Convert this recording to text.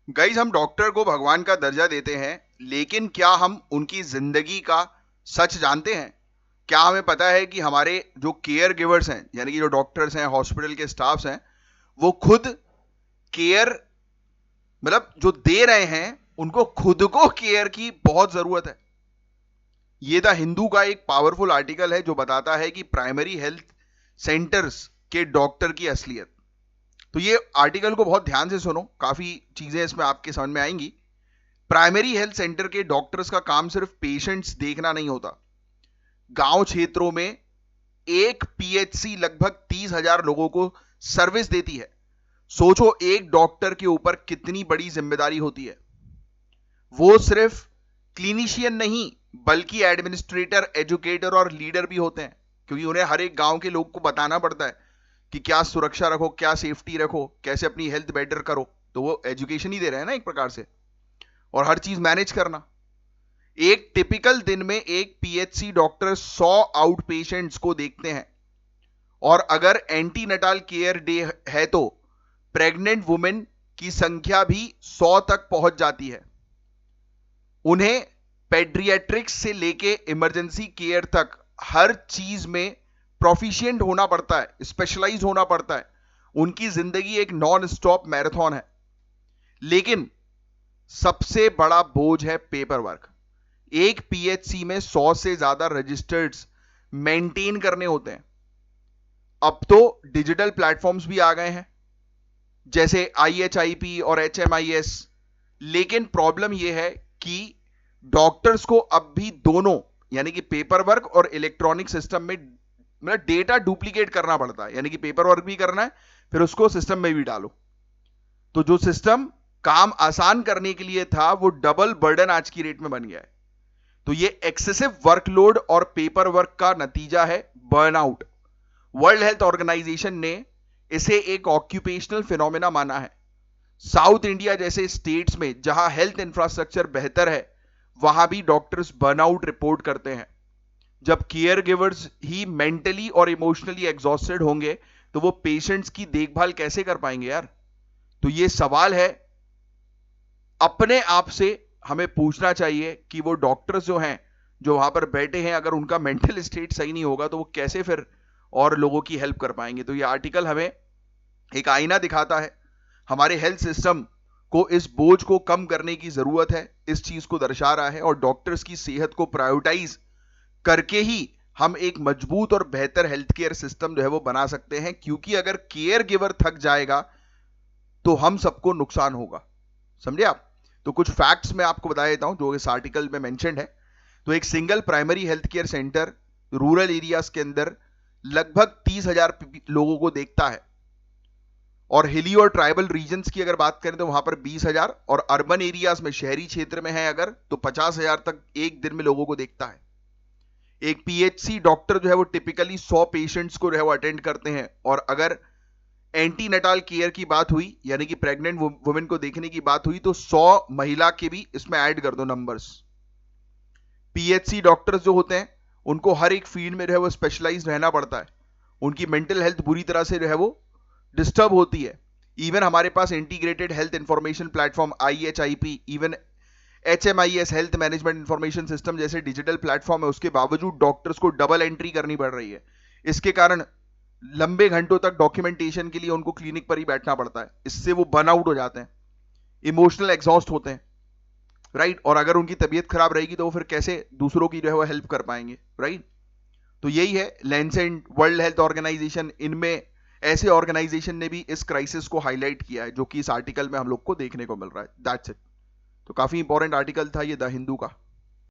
Guys, हम doctor को भगवान का दर्जा देते हैं, लेकिन क्या हम उनकी जिंदगी का सच जानते हैं? क्या हमें पता है कि हमारे जो केयर गिवर्स हैं, यानी कि जो डॉक्टर्स हैं, हॉस्पिटल के स्टाफ्स हैं, वो खुद केयर, मतलब जो दे रहे हैं, उनको खुद को केयर की बहुत जरूरत है। ये द हिंदू का एक पावरफुल आर्टिकल है जो बताता है कि प्राइमरी हेल्थ सेंटर्स के डॉक्टर की असलियत। तो ये आर्टिकल को बहुत ध्यान से सुनो, काफी चीजें इसमें आपके समझ में आएंगी। प्राइमरी हेल्थ सेंटर के डॉक्टर्स का काम सिर्फ पेशेंट्स देखना नहीं होता। गांव क्षेत्रों में एक पीएचसी लगभग 30,000 लोगों को सर्विस देती है। सोचो, एक डॉक्टर के ऊपर कितनी बड़ी जिम्मेदारी होती है। वो सिर्फ क्लिनिशियन नहीं, बल्कि एडमिनिस्ट्रेटर, एजुकेटर और लीडर भी होते हैं, क्योंकि उन्हें हर एक गांव के लोग को बताना पड़ता है कि क्या सुरक्षा रखो, क्या सेफ्टी रखो, कैसे अपनी हेल्थ बेटर करो। तो वो एजुकेशन ही दे रहे हैं ना एक प्रकार से, और हर चीज मैनेज करना। एक टिपिकल दिन में एक पीएचसी डॉक्टर 100 आउट पेशेंट्स को देखते हैं, और अगर एंटीनटाल केयर डे है तो प्रेग्नेंट वुमेन की संख्या भी 100 तक पहुंच जाती है। उन्हें पेड्रियाट्रिक्स से लेके इमरजेंसी केयर तक हर चीज में प्रोफिशिएंट होना पड़ता है, स्पेशलाइज होना पड़ता है। उनकी जिंदगी एक नॉन स्टॉप मैराथन है। लेकिन सबसे बड़ा बोझ है पेपर वर्क। एक पीएचसी में 100 से ज्यादा रजिस्टर्ड्स मेंटेन करने होते हैं। अब तो डिजिटल प्लेटफॉर्म्स भी आ गए हैं, जैसे IHIP और HMIS। लेकिन प्रॉब्लम यह है कि डॉक्टर्स को अब भी दोनों, यानी कि पेपर वर्क और इलेक्ट्रॉनिक सिस्टम में, मतलब डेटा डुप्लीकेट करना पड़ता है। यानी कि पेपर वर्क भी करना है, फिर उसको सिस्टम में भी डालो। तो जो सिस्टम काम आसान करने के लिए था, वो डबल बर्डन आज की रेट में बन गया है। तो ये एक्सेसिव वर्कलोड और पेपर वर्क का नतीजा है बर्नआउट। वर्ल्ड हेल्थ ऑर्गेनाइजेशन ने इसे एक ऑक्यूपेशनल फिनोमेना माना है। साउथ इंडिया जैसे स्टेट्स में जहां हेल्थ इंफ्रास्ट्रक्चर बेहतर है, वहां भी डॉक्टर्स बर्नआउट रिपोर्ट करते हैं। जब केयर गिवर्स ही मेंटली और इमोशनली एग्जॉस्टेड होंगे, तो वो पेशेंट्स की देखभाल कैसे कर पाएंगे यार? तो ये सवाल है, अपने आप से हमें पूछना चाहिए कि वो डॉक्टर्स जो हैं, जो वहां पर बैठे हैं, अगर उनका मेंटल स्टेट सही नहीं होगा, तो वो कैसे फिर और लोगों की हेल्प कर पाएंगे? तो ये आर्टिकल हमें एक आईना दिखाता है। हमारे हेल्थ सिस्टम को इस बोझ को कम करने की जरूरत है, इस चीज को दर्शा रहा है। और डॉक्टर्स की सेहत को प्रायोरिटाइज करके ही हम एक मजबूत और बेहतर हेल्थ केयर सिस्टम जो है वो बना सकते हैं, क्योंकि अगर केयर गिवर थक जाएगा तो हम सबको नुकसान होगा। समझे आप? तो कुछ फैक्ट्स मैं आपको बता देता हूं जो इस आर्टिकल में मेंशन्ड है। तो एक single primary health care centre rural areas के अंदर लगभग 30,000 लोगों को देखता है, और हिली और ट्राइबल रीजन्स की अगर बात करें तो वहां पर 20,000, और अर्बन एरियाज में, शहरी क्षेत्र में है अगर, तो 50,000 तक एक दिन में लोगों को देखता है। एक पीएचसी डॉक्टर जो है वो टिपिकली 100 पेशेंट्स को जो है वो अटेंड करते हैं। और अगर एंटीनटाल केयर की बात हुई, यानी कि प्रेग्नेंट वुमेन को देखने की बात हुई, तो 100 महिला के भी इसमें ऐड कर दो नंबर्स। पीएचसी डॉक्टर्स जो होते हैं, उनको हर एक फील्ड में जो है वो स्पेशलाइज रहना पड़ता है। उनकी मेंटल हेल्थ बुरी तरह से जो है वो डिस्टर्ब होती है। इवन हमारे पास integrated health information platform IHIP, even HMIS health management information system जैसे डिजिटल प्लेटफॉर्म है, उसके बावजूद डॉक्टर्स को डबल एंट्री करनी पड़ रही है। इसके कारण लंबे घंटों तक डॉक्यूमेंटेशन के लिए उनको क्लिनिक पर ही बैठना पड़ता है। इससे वो बर्नआउट हो जाते हैं, इमोशनल एग्जॉस्ट होते हैं, राइट? और अगर उनकी तबीयत खराब रहेगी तो वो फिर कैसे दूसरों की जो है वो हेल्प कर पाएंगे, राइट? तो यही है लैंसेट, वर्ल्ड हेल्थ ऑर्गेनाइजेशन, इनमें ऐसे ऑर्गेनाइजेशन ने भी इस क्राइसिस को हाईलाइट किया है, जो कि इस आर्टिकल में हम लोग को देखने को मिल रहा है। That's it. तो काफी इंपॉर्टेंट आर्टिकल था ये द हिंदू का।